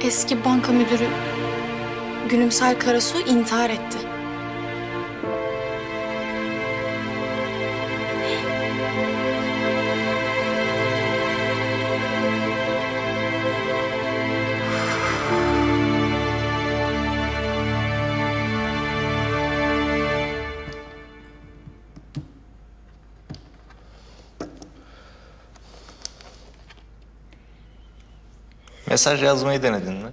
Eski banka müdürü Gülümser Karasu intihar etti. Mesaj yazmayı denedin mi?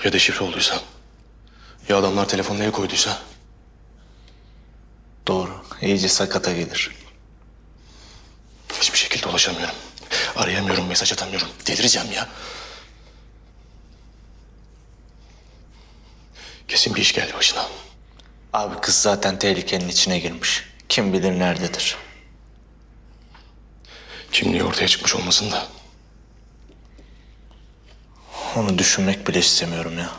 Ya deşifre olduysa? Ya adamlar telefonuna el koyduysa? Doğru. İyice sakata gelir. Hiçbir şekilde ulaşamıyorum. Arayamıyorum, mesaj atamıyorum. Delireceğim ya. Kesin bir iş geldi başına. Abi kız zaten tehlikenin içine girmiş. Kim bilir nerededir. Kimliği ortaya çıkmış olmasın da. Onu düşünmek bile istemiyorum ya.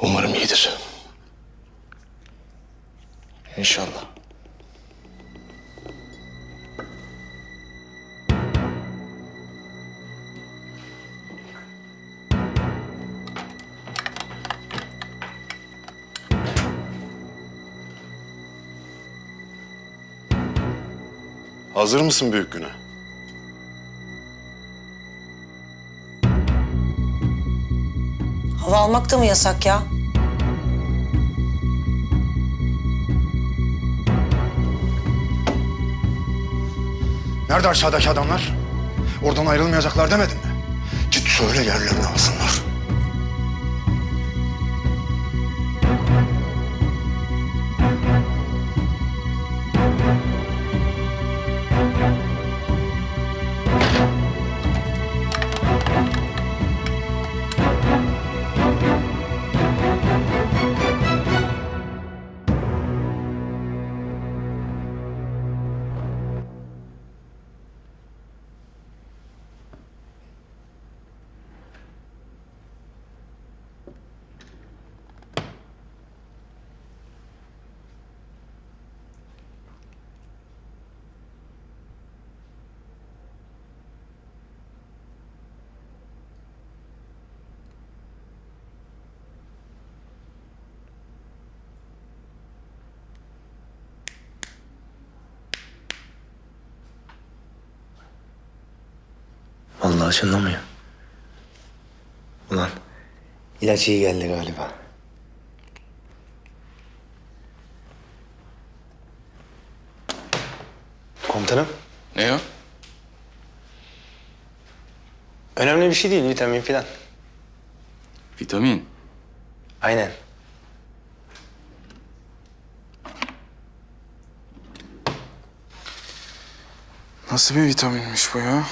Umarım iyidir. İnşallah. Hazır mısın büyük güne? Hava almak da mı yasak ya? Nerede aşağıdaki adamlar? Oradan ayrılmayacaklar demedin mi? Git söyle yerlerini alsınlar. Vallahi çınlamıyor. Ulan ilaç iyi geldi galiba. Komutanım. Ne o? Önemli bir şey değil, vitamin filan. Vitamin. Aynen. Nasıl bir vitaminmiş bu ya?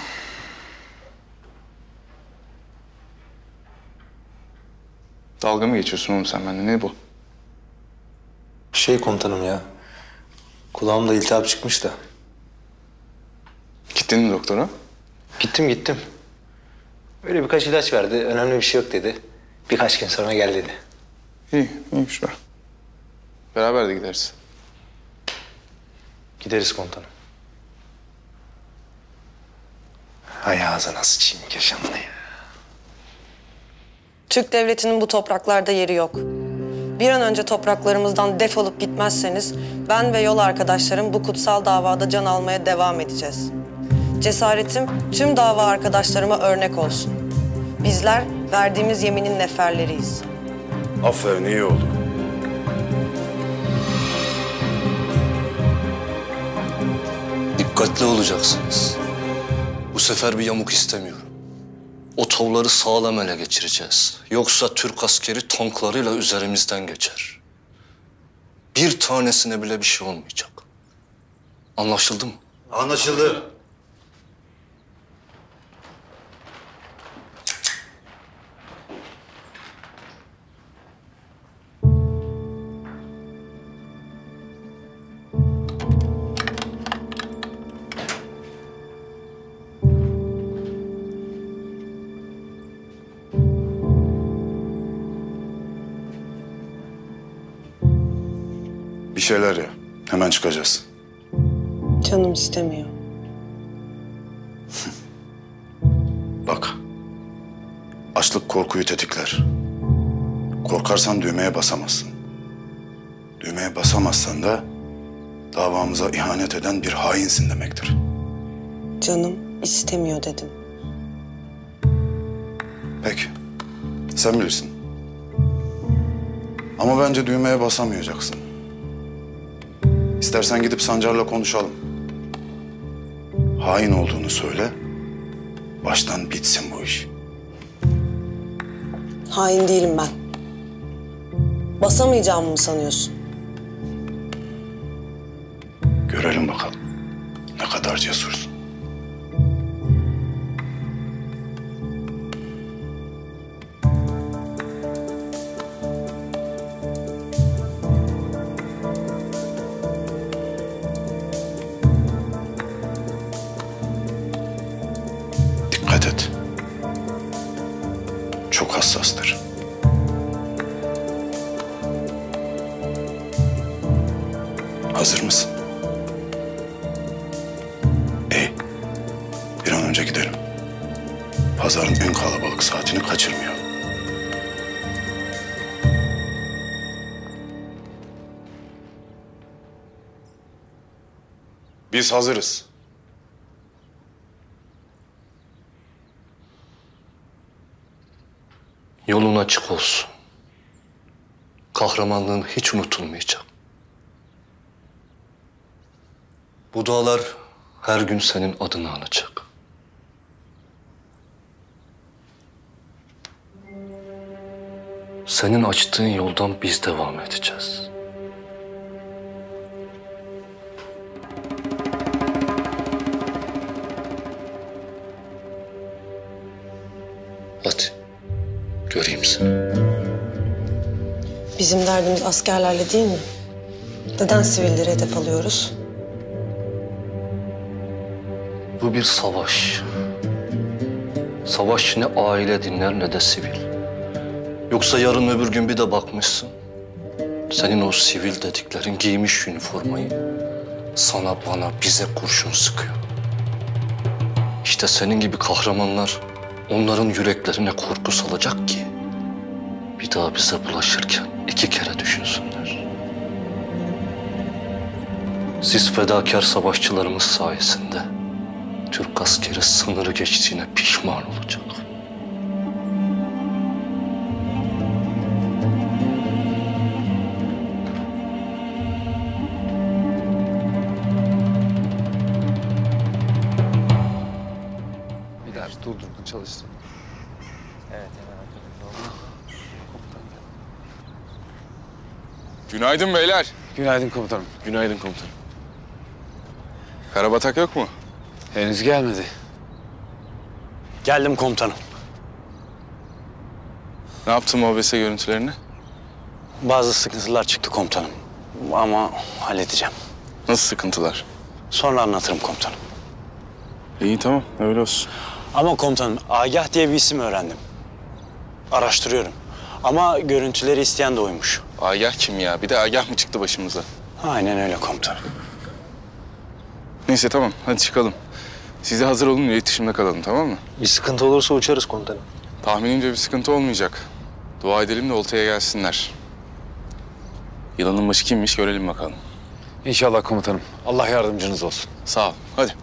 Dalga mı geçiyorsun oğlum sen benimle? Ne bu? Komutanım ya. Kulağımda iltihap çıkmış da. Gittin mi doktora? Gittim. Öyle birkaç ilaç verdi. Önemli bir şey yok dedi. Birkaç gün sonra gel dedi. İyiymiş o. Beraber de gideriz. Gideriz komutanım. Hay ağzına sıçayım yaşamını ya. Türk devletinin bu topraklarda yeri yok. Bir an önce topraklarımızdan defolup gitmezseniz ben ve yol arkadaşlarım bu kutsal davada can almaya devam edeceğiz. Cesaretim tüm dava arkadaşlarıma örnek olsun. Bizler verdiğimiz yeminin neferleriyiz. Aferin, iyi oldu. Dikkatli olacaksınız. Bu sefer bir yamuk istemiyorum. O tavları sağlam ele geçireceğiz. Yoksa Türk askeri tanklarıyla üzerimizden geçer. Bir tanesine bile bir şey olmayacak. Anlaşıldı mı? Anlaşıldı. Bir şeyler ya. Hemen çıkacağız. Canım istemiyor. Bak. Açlık korkuyu tetikler. Korkarsan düğmeye basamazsın. Düğmeye basamazsan da davamıza ihanet eden bir hainsin demektir. Canım istemiyor dedim. Peki. Sen bilirsin. Ama bence düğmeye basamayacaksın. İstersen gidip Sancar'la konuşalım. Hain olduğunu söyle. Baştan bitsin bu iş. Hain değilim ben. Basamayacağımı mı sanıyorsun? Görelim bakalım. Ne kadar cesursun. Dikkat et. Çok hassastır. Hazır mısın? İyi. Bir an önce gidelim. Pazarın en kalabalık saatini kaçırmayalım. Biz hazırız. Yolun açık olsun. Kahramanlığın hiç unutulmayacak. Bu dağlar her gün senin adını anacak. Senin açtığın yoldan biz devam edeceğiz. Hadi, göreyim seni. Bizim derdimiz askerlerle değil mi? Neden sivilleri hedef alıyoruz? Bu bir savaş. Savaş ne aile dinler ne de sivil. Yoksa yarın öbür gün bir de bakmışsın. Senin o sivil dediklerin giymiş üniformayı sana, bana, bize kurşun sıkıyor. İşte senin gibi kahramanlar onların yüreklerine korku salacak ki bir daha bize bulaşırken 2 kere düşünsünler. Siz fedakar savaşçılarımız sayesinde Türk askeri sınırı geçtiğine pişman olacak. Bir daha durdurdun, çalıştın. Günaydın beyler. Günaydın komutanım. Günaydın komutanım. Karabatak yok mu? Henüz gelmedi. Geldim komutanım. Ne yaptın OBS görüntülerini? Bazı sıkıntılar çıktı komutanım. Ama halledeceğim. Nasıl sıkıntılar? Sonra anlatırım komutanım. İyi tamam öyle olsun. Ama komutanım Agah diye bir isim öğrendim. Araştırıyorum. Ama görüntüleri isteyen de oymuş. Agah kim ya? Bir de Agah mı çıktı başımıza? Aynen öyle komutanım. Neyse tamam hadi çıkalım. Siz de hazır olun iletişimde kalalım tamam mı? Bir sıkıntı olursa uçarız komutanım. Tahminimce bir sıkıntı olmayacak. Dua edelim de oltaya gelsinler. Yılanın başı kimmiş görelim bakalım. İnşallah komutanım. Allah yardımcınız olsun. Sağ ol hadi.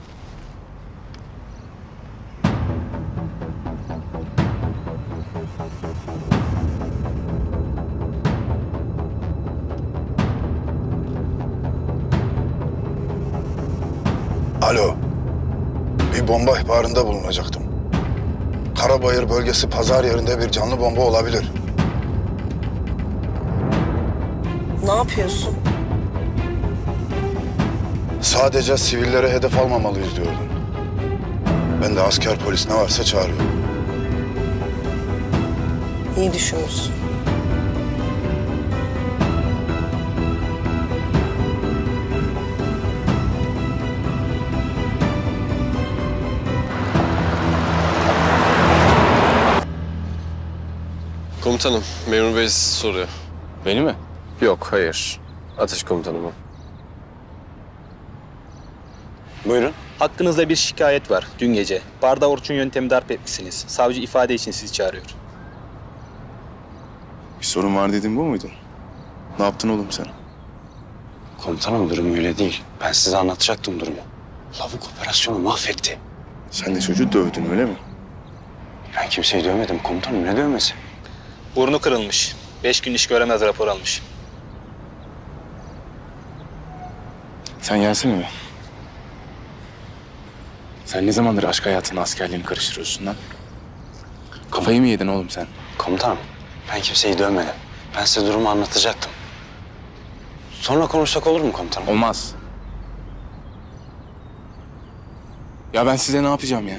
Alo. Bir bomba ihbarında bulunacaktım. Karabayır bölgesi pazar yerinde bir canlı bomba olabilir. Ne yapıyorsun? Sadece sivillere hedef almamalıyız diyordun. Ben de asker polis ne varsa çağırıyorum. İyi düşünmüşsün. Komutanım, memur bey sizi soruyor. Beni mi? Yok, hayır. Atış komutanım o. Buyurun. Hakkınızda bir şikayet var dün gece. Barda Orçun yöntemi darp etmişsiniz. Savcı ifade için sizi çağırıyor. Bir sorun var dediğin bu muydu? Ne yaptın oğlum sen? Komutanım durum öyle değil. Ben size anlatacaktım durumu. Lavuk operasyonu mahvetti. Sen de çocuğu dövdün öyle mi? Ben kimseyi dövmedim komutanım. Ne dövmesi? Burnu kırılmış. 5 gün iş göremez rapor almış. Sen gelsene mi? Sen ne zamandır aşk hayatına askerliğini karıştırıyorsun lan? Kafayı mı yedin oğlum sen? Komutanım ben kimseyi dövmedim. Ben size durumu anlatacaktım. Sonra konuşsak olur mu komutanım? Olmaz. Ya ben size ne yapacağım ya?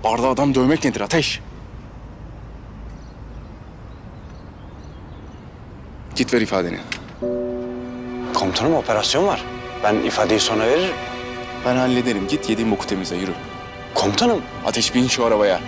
Barda adam dövmek nedir Ateş? Git ver ifadeni. Komutanım operasyon var. Ben ifadeyi sonra veririm. Ben hallederim. Git yediğin boku temizle yürü. Komutanım. Ateş bin şu arabaya.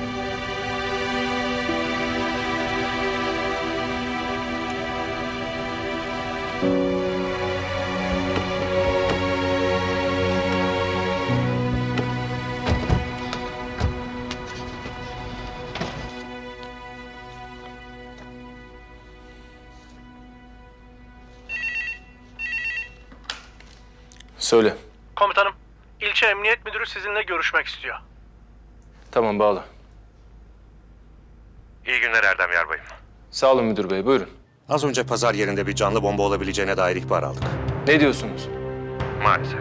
Söyle. Komutanım, ilçe emniyet müdürü sizinle görüşmek istiyor. Tamam bağla. İyi günler Erdem Yarbayım. Sağ olun müdür bey, buyurun. Az önce pazar yerinde bir canlı bomba olabileceğine dair ihbar aldık. Ne diyorsunuz? Maalesef.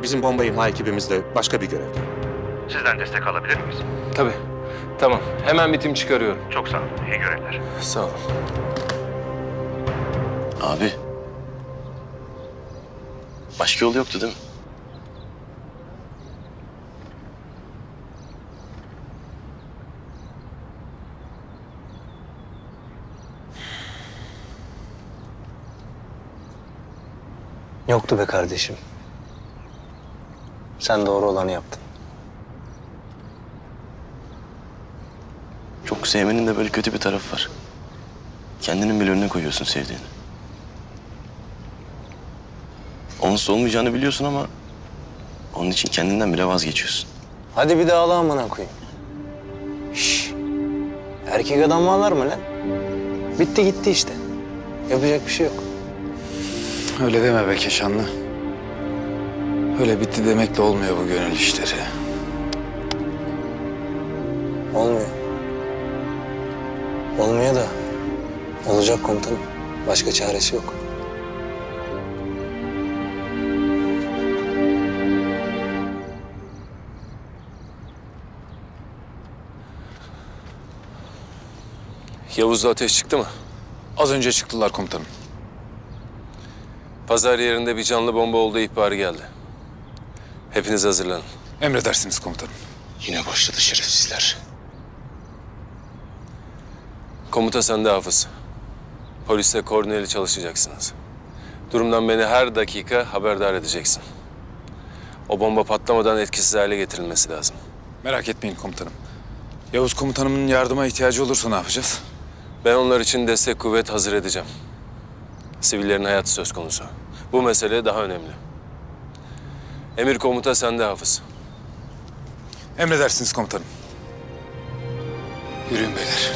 Bizim bomba imha ekibimiz de başka bir görevde. Sizden destek alabilir miyiz? Tabii. Tamam. Hemen bir tim çıkarıyorum. Çok sağ olun. İyi görevler. Sağ olun. Abi. Başka yol yoktu değil mi? Yoktu be kardeşim. Sen doğru olanı yaptın. Çok sevmenin de böyle kötü bir tarafı var. Kendinin bile önüne koyuyorsun sevdiğini. Onsuz olmayacağını biliyorsun ama onun için kendinden bile vazgeçiyorsun. Hadi bir de ağla amına koyayım. Şşş. Erkek adam ağlar mı lan? Bitti gitti işte. Yapacak bir şey yok. Öyle deme be Keşanlı. Öyle bitti demekle olmuyor bu gönül işleri. Olmuyor. Olmuyor da olacak komutanım. Başka çaresi yok. Yavuz'la Ateş çıktı mı? Az önce çıktılar komutanım. Pazar yerinde bir canlı bomba olduğu ihbarı geldi. Hepiniz hazırlanın. Emredersiniz komutanım. Yine başladı şerefsizler. Komuta sende Hafız. Polisle koordineli çalışacaksınız. Durumdan beni her dakika haberdar edeceksin. O bomba patlamadan etkisiz hale getirilmesi lazım. Merak etmeyin komutanım. Yavuz komutanımın yardıma ihtiyacı olursa ne yapacağız? Ben onlar için destek kuvvet hazır edeceğim. Sivillerin hayatı söz konusu. Bu mesele daha önemli. Emir komuta sende Hafız. Emredersiniz komutanım. Yürüyün beyler.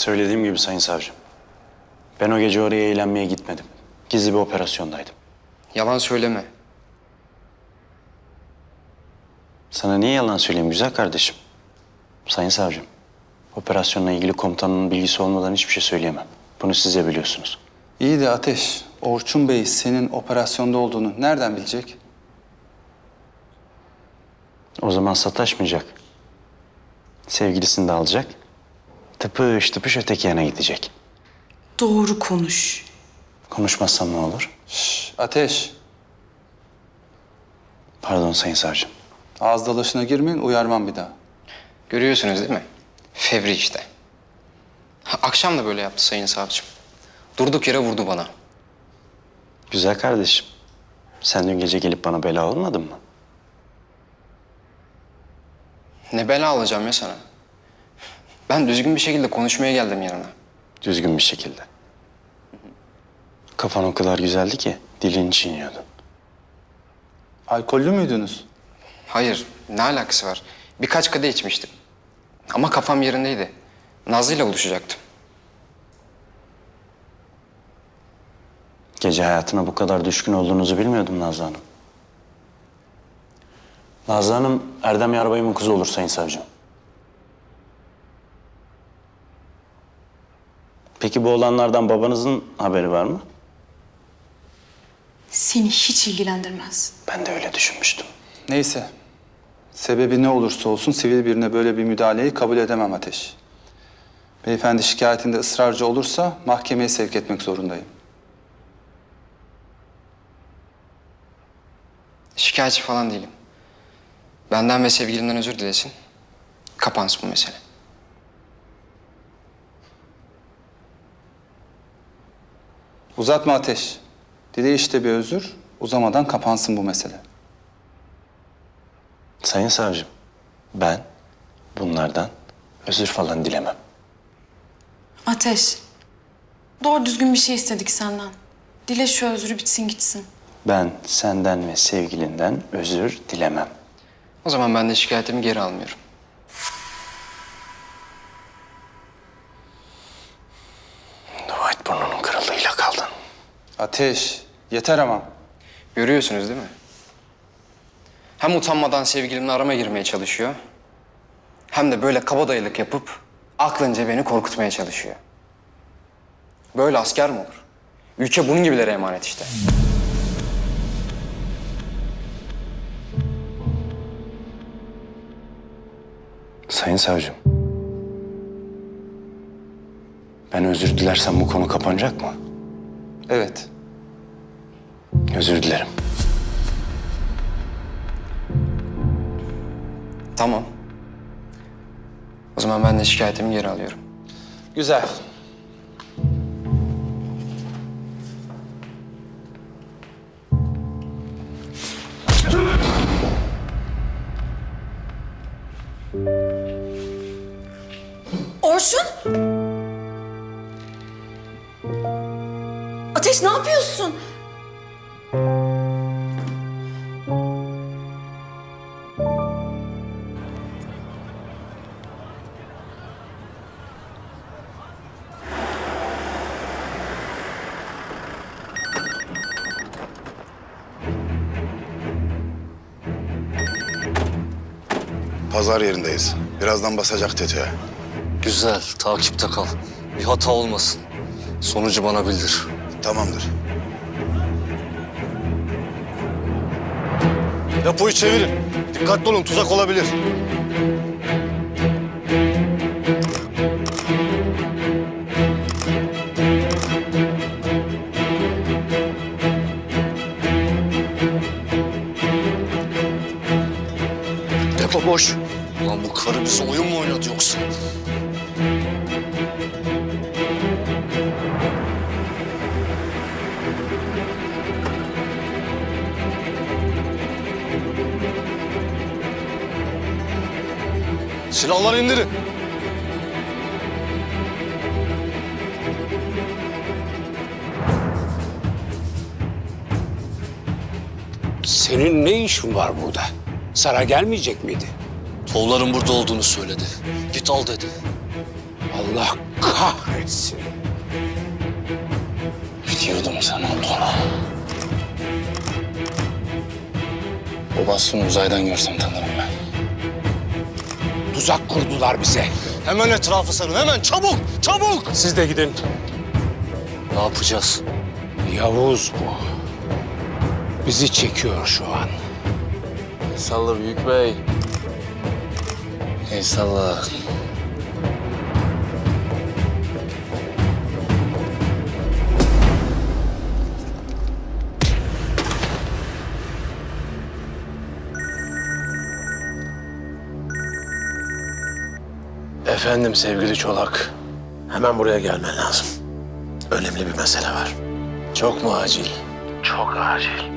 Söylediğim gibi Sayın Savcım. Ben o gece oraya eğlenmeye gitmedim. Gizli bir operasyondaydım. Yalan söyleme. Sana niye yalan söyleyeyim güzel kardeşim? Sayın Savcım, operasyonla ilgili komutanın bilgisi olmadan hiçbir şey söyleyemem. Bunu siz de biliyorsunuz. İyi de Ateş, Orçun Bey senin operasyonda olduğunu nereden bilecek? O zaman sataşmayacak. Sevgilisini de alacak. Tıpış tıpış öteki yana gidecek. Doğru konuş. Konuşmazsam ne olur? Ateş, Pardon Sayın Savcım. ağız dalaşına girmeyin, uyarmam bir daha. Görüyorsunuz değil mi? Fevri işte. Akşam da böyle yaptı Sayın Savcım. Durduk yere vurdu bana. Güzel kardeşim. Sen dün gece gelip bana bela olmadın mı? Ne bela alacağım ya sana? Ben düzgün bir şekilde konuşmaya geldim yanına. Düzgün bir şekilde. Kafan o kadar güzeldi ki dilini çiğniyordun. Alkollü müydünüz? Hayır, ne alakası var? Birkaç kadeh içmiştim. Ama kafam yerindeydi. Nazlı'yla buluşacaktım. Gece hayatına bu kadar düşkün olduğunuzu bilmiyordum Nazlı Hanım. Nazlı Hanım, Erdem Yarbay'ımın kızı olur Sayın Savcım. Peki bu olanlardan babanızın haberi var mı? Seni hiç ilgilendirmez. Ben de öyle düşünmüştüm. Neyse. Sebebi ne olursa olsun sivil birine böyle bir müdahaleyi kabul edemem Ateş. Beyefendi şikayetinde ısrarcı olursa mahkemeye sevk etmek zorundayım. Şikayetçi falan değilim. Benden ve sevgilimden özür dilesin. Kapansın bu mesele. Uzatma Ateş. Dile işte bir özür, uzamadan kapansın bu mesele. Sayın Savcım, ben bunlardan özür falan dilemem. Ateş, doğru düzgün bir şey istedik senden. Dile şu özrü bitsin gitsin. Ben senden ve sevgilinden özür dilemem. O zaman ben de şikayetimi geri almıyorum. Dua et burnunun kırıldığıyla kaldın. Ateş, yeter ama. Görüyorsunuz değil mi? Hem utanmadan sevgilimle arama girmeye çalışıyor. Hem de böyle kabadayılık yapıp aklınca beni korkutmaya çalışıyor. Böyle asker mi olur? Ülke bunun gibilere emanet işte. Sayın Savcım, ben özür dilersem bu konu kapanacak mı? Evet. Özür dilerim. Tamam. O zaman ben de şikayetimi geri alıyorum. Güzel. Orçun! Ateş ne yapıyorsun? Pazar yerindeyiz. Birazdan basacak tetiğe. Güzel, takipte kal. Bir hata olmasın. Sonucu bana bildir. Tamamdır. Depoyu çevirin. Dikkatli olun, tuzak olabilir. Depo boş. Ulan bu karı bize oyun mu oynadı yoksa? Silahları indirin. Senin ne işin var burada? Sana gelmeyecek miydi? Tovların burada olduğunu söyledi. Git al dedi. Allah kahretsin. Biliyordum sen olduğunu. O bastonu uzaydan görsem tanırım ben. Tuzak kurdular bize. Hemen etrafı sarın, hemen çabuk, çabuk! Siz de gidin. Ne yapacağız? Yavuz bu. Bizi çekiyor şu an. Salla büyük bey. Eyvallah. Efendim sevgili Çolak. Hemen buraya gelmen lazım. Önemli bir mesele var. Çok mu acil? Çok acil.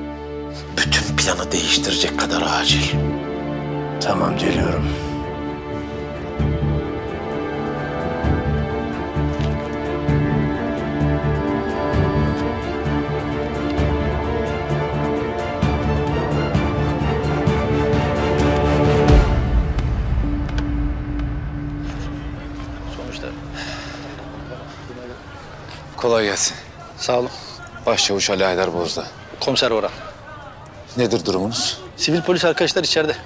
Bütün planı değiştirecek kadar acil. Tamam, geliyorum. Kolay gelsin. Sağ olun. Başçavuş Ali Haydar Bozda. Komiser Orhan. Nedir durumunuz? Sivil polis arkadaşlar içeride.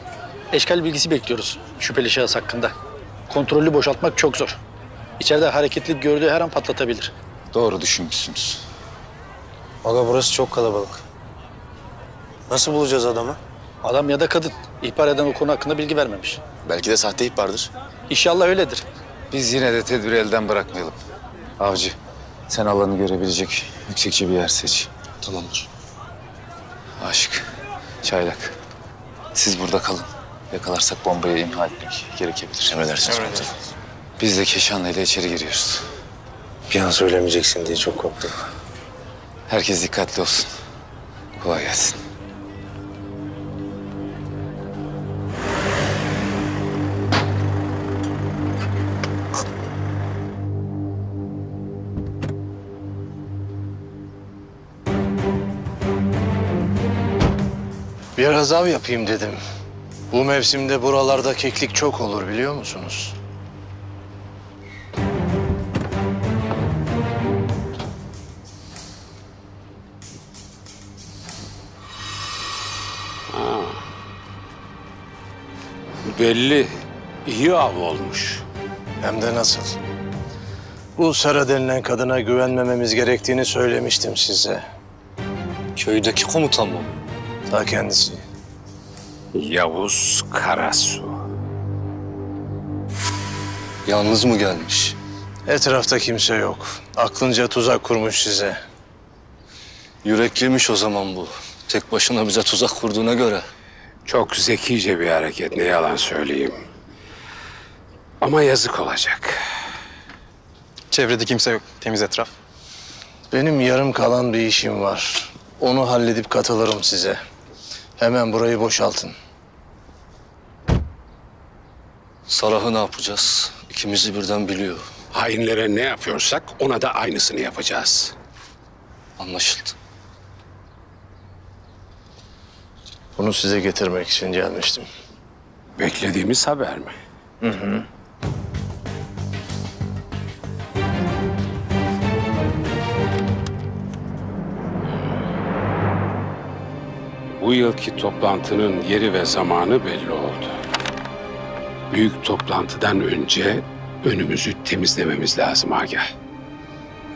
Eşkal bilgisi bekliyoruz şüpheli şahıs hakkında. Kontrollü boşaltmak çok zor. İçeride hareketlilik gördüğü her an patlatabilir. Doğru düşünmüşsünüz. Aga burası çok kalabalık. Nasıl bulacağız adamı? Adam ya da kadın. İhbar eden o konu hakkında bilgi vermemiş. Belki de sahte ihbardır. İnşallah öyledir. Biz yine de tedbiri elden bırakmayalım. Avcı, sen alanı görebilecek yüksekçe bir yer seç. Tamamdır. Aşık, Çaylak. Siz burada kalın. Yakalarsak bombayı imha etmek gerekebilir. Emredersiniz komutanım. Biz de Keşanlı ile içeri giriyoruz. Bir an söylemeyeceksin diye çok korktum. Herkes dikkatli olsun. Kolay gelsin. Biraz av yapayım dedim. Bu mevsimde buralarda keklik çok olur biliyor musunuz? Belli. İyi av olmuş. Hem de nasıl? Bu Sara denilen kadına güvenmememiz gerektiğini söylemiştim size. Köydeki komutan mı? Ta kendisi. Yavuz Karasu. Yalnız mı gelmiş? Etrafta kimse yok. Aklınca tuzak kurmuş size. Yürekliymiş o zaman bu. Tek başına bize tuzak kurduğuna göre. Çok zekice bir hareket, ne yalan söyleyeyim. Ama yazık olacak. Çevrede kimse yok. Temiz etraf. Benim yarım kalan bir işim var. Onu halledip katılırım size. Hemen burayı boşaltın. Sarah'ı ne yapacağız? İkimizi birden biliyor. Hainlere ne yapıyorsak ona da aynısını yapacağız. Anlaşıldı. Bunu size getirmek için gelmiştim. Beklediğimiz haber mi? Hı hı. Bu yılki toplantının yeri ve zamanı belli oldu. Büyük toplantıdan önce önümüzü temizlememiz lazım Agah.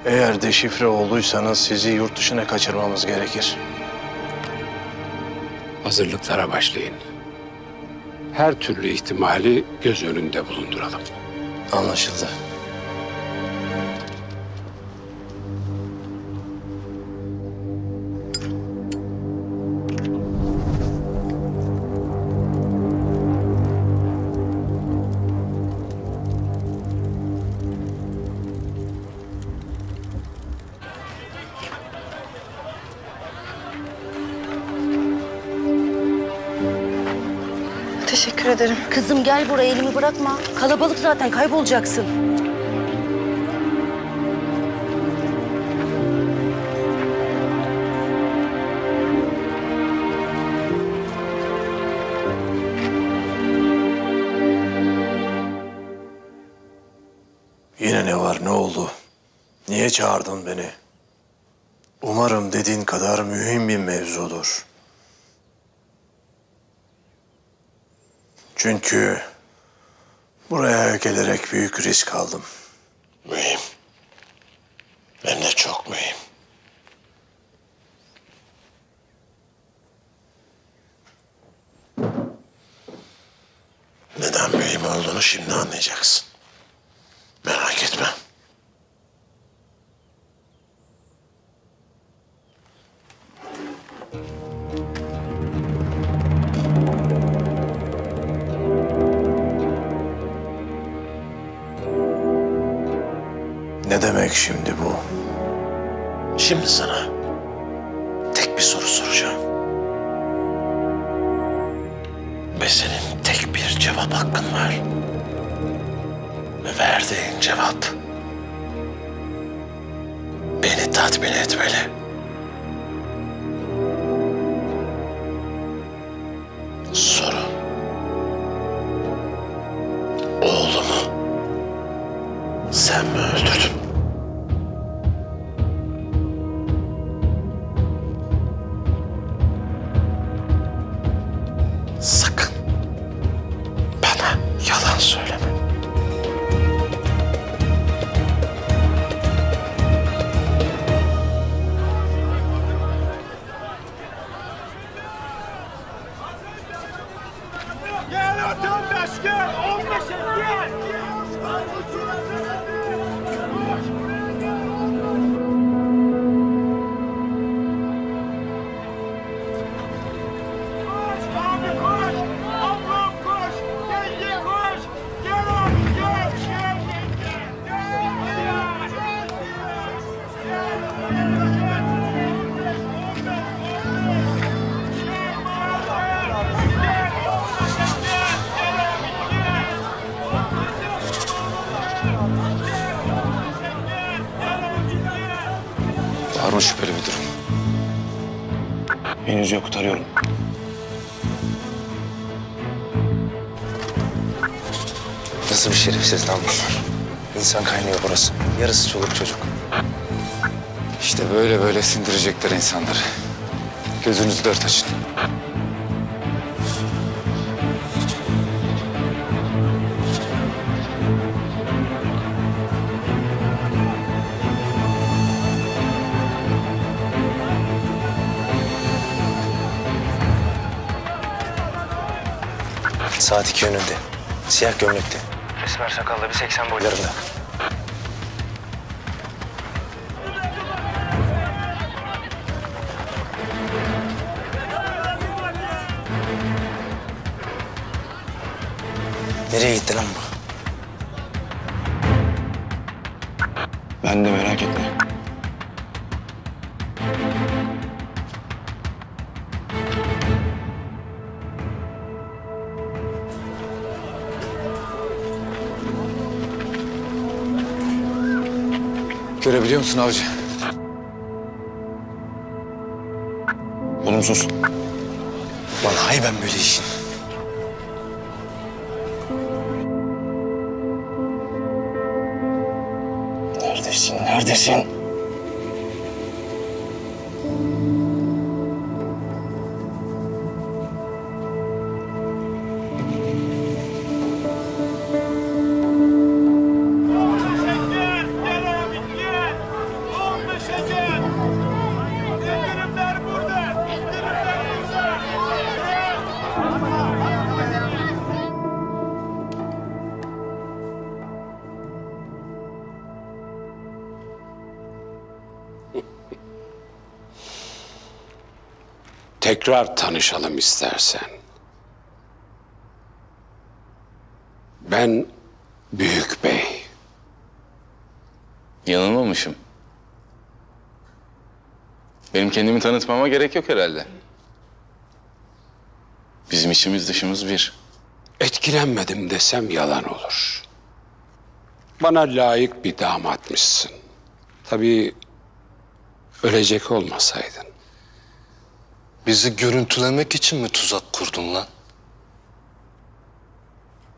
Eğer deşifre olduysanız sizi yurt dışına kaçırmamız gerekir. Hazırlıklara başlayın. Her türlü ihtimali göz önünde bulunduralım. Anlaşıldı. Teşekkür ederim. Kızım gel buraya, elimi bırakma. Kalabalık zaten, kaybolacaksın. Yine Niye çağırdın beni? Umarım dediğin kadar mühim bir mevzudur. Çünkü buraya gelerek büyük risk aldım. Mühim. Hem de çok mühim. Neden mühim olduğunu şimdi anlayacaksın. Merak etme. Ne demek şimdi bu? Şimdi sana tek bir soru soracağım. Ve senin tek bir cevap hakkın var. Ve verdiğin cevap beni tatmin etmeli. Soru. Oğlumu sen mi öldürdün? Sakın bana yalan söyleme. Gel vatandaş gel. 15'e gel. Var mı şüpheli bir durum? Henüz yok, arıyorum. Nasıl bir şerefsiz lan bunlar? İnsan kaynıyor burası. Yarısı çoluk çocuk. İşte böyle böyle sindirecekler insanları. Gözünüzü dört açın. Saat 2 önünde. Siyah gömlekli. Esmer sakallı bir 80 boylarında. Nereye gitti lan bu? Ben de merak etme. Görebiliyor musun avcı? Olumsuz. Lan hay ben böyle işin. Neredesin, neredesin? Tekrar tanışalım istersen. Ben Büyük Bey. Yanılmamışım. Benim kendimi tanıtmama gerek yok herhalde. Bizim içimiz dışımız bir. Etkilenmedim desem yalan olur. Bana layık bir damatmışsın. Tabii ölecek olmasaydın. Bizi görüntülemek için mi tuzak kurdun lan?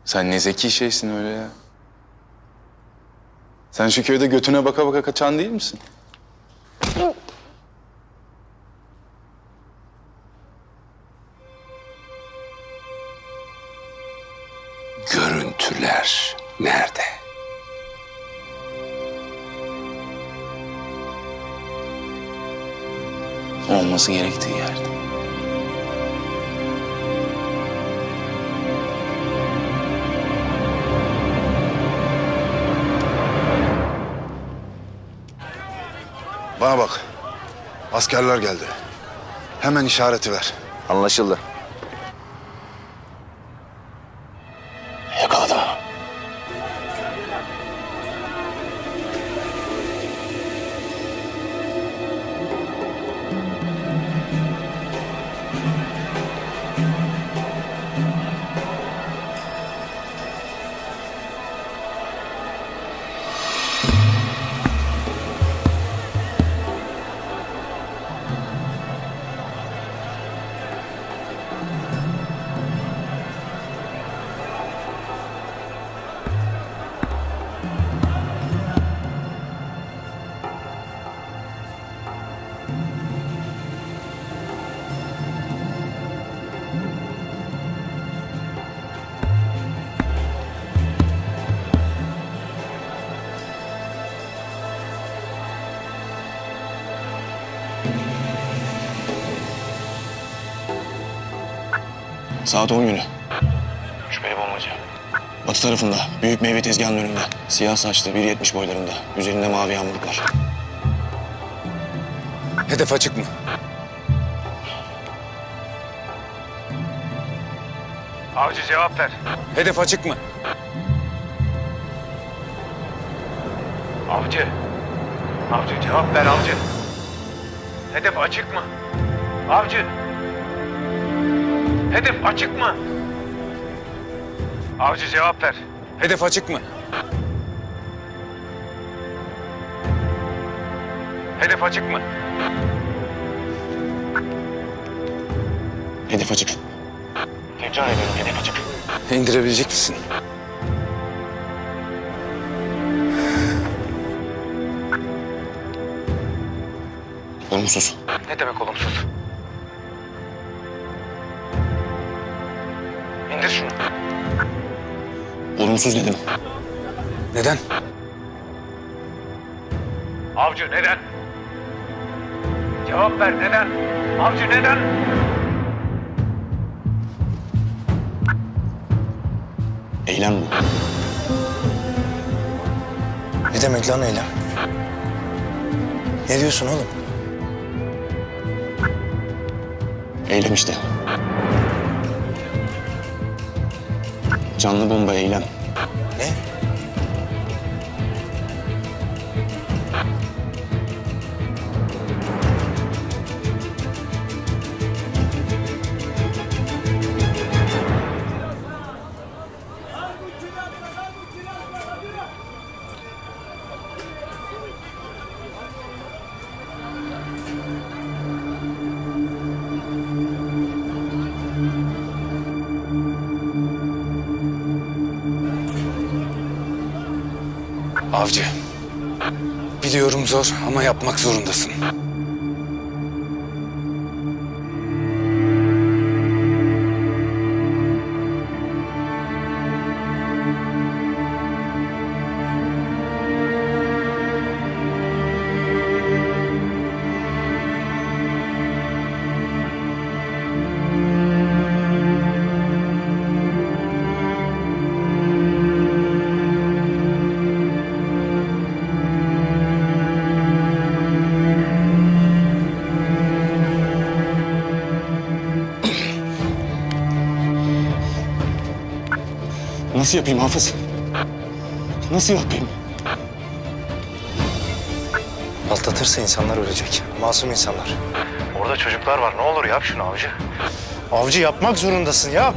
Sen ne zeki şeysin öyle ya. Sen şu köyde götüne baka baka kaçan değil misin? Görüntüler nerede? Olması gerektiği yerde. Bana bak. Askerler geldi. Hemen işareti ver. Anlaşıldı. Yakaladım. Saat 10 günü. Şüpheli bombacı. Batı tarafında. Büyük meyve tezgahının önünde. Siyah saçlı, 1.70 boylarında. Üzerinde mavi yağmurluklar. Hedef açık mı? Avcı cevap ver. Hedef açık mı? Avcı. Avcı cevap ver avcı. Hedef açık mı? Avcı. Hedef açık mı? Avcı cevap ver. Hedef açık mı? Hedef açık mı? Hedef açık. Tekrar ediyorum, hedef açık. İndirebilecek misin? Olumsuz. Ne demek olumsuz? İndir şunu. Olumsuz dedim. Neden? Avcı neden? Cevap ver neden? Avcı neden? Eylem bu. Ne demek lan eylem? Ne diyorsun oğlum? Eylem işte. Canlı bomba eylem. Ne? Avcı. Biliyorum zor ama yapmak zorundasın. Nasıl yapayım Hafız? Nasıl yapayım? Patlatırsa insanlar ölecek. Masum insanlar. Orada çocuklar var. Ne olur yap şunu avcı. Avcı yapmak zorundasın ya.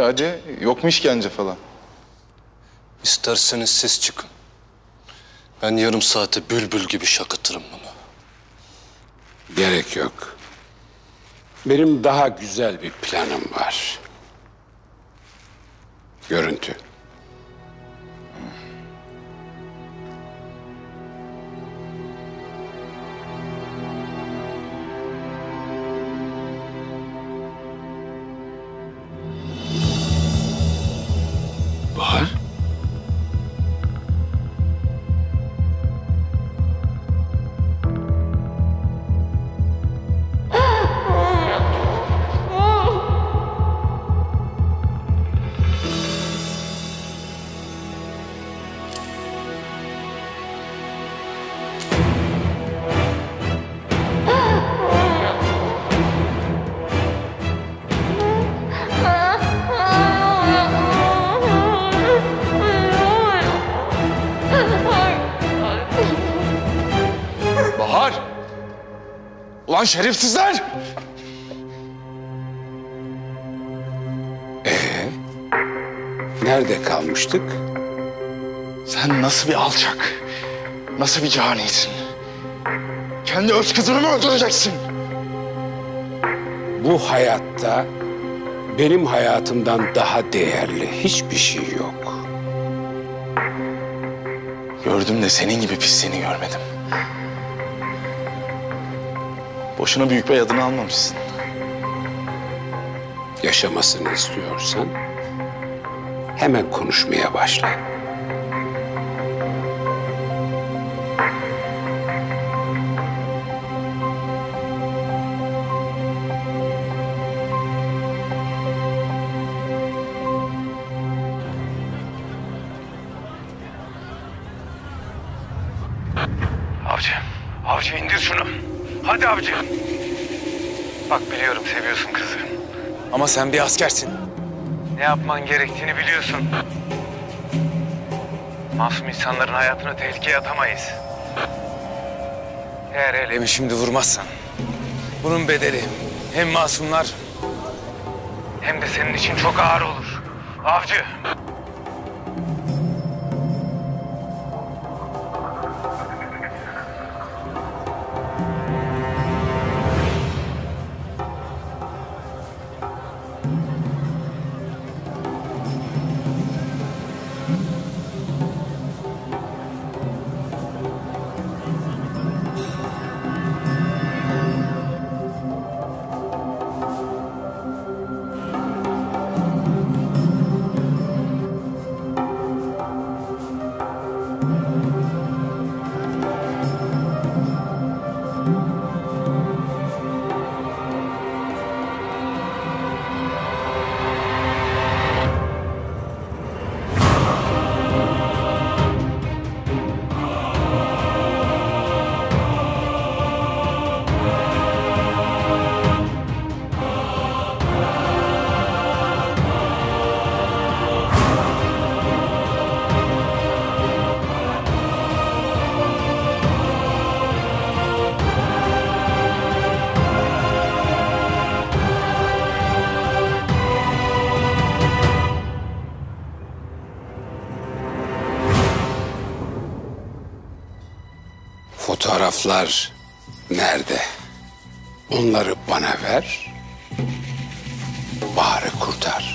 Hadi yok mu işkence falan? İsterseniz siz çıkın. Ben yarım saate bülbül gibi şakıtırım bunu. Gerek yok. Benim daha güzel bir planım var. Görüntü. Bahar? Bahar! Ulan şerefsizler! Nerede kalmıştık? Sen nasıl bir alçak, nasıl bir canisin? Kendi öz kızını mı öldüreceksin? Bu hayatta benim hayatımdan daha değerli hiçbir şey yok. Gördüm de senin gibi pisliğini görmedim. Boşuna büyük bey adını almamışsın. Yaşamasını istiyorsan hemen konuşmaya başla. Avcı indir şunu. Hadi avcı. Bak biliyorum seviyorsun kızı. Ama sen bir askersin. Ne yapman gerektiğini biliyorsun. Masum insanların hayatını tehlikeye atamayız. Eğer elimi şimdi vurmazsan bunun bedeli hem masumlar hem de senin için çok ağır olur. Avcı. Fotoğraflar nerede? Onları bana ver. Bahar'ı kurtar.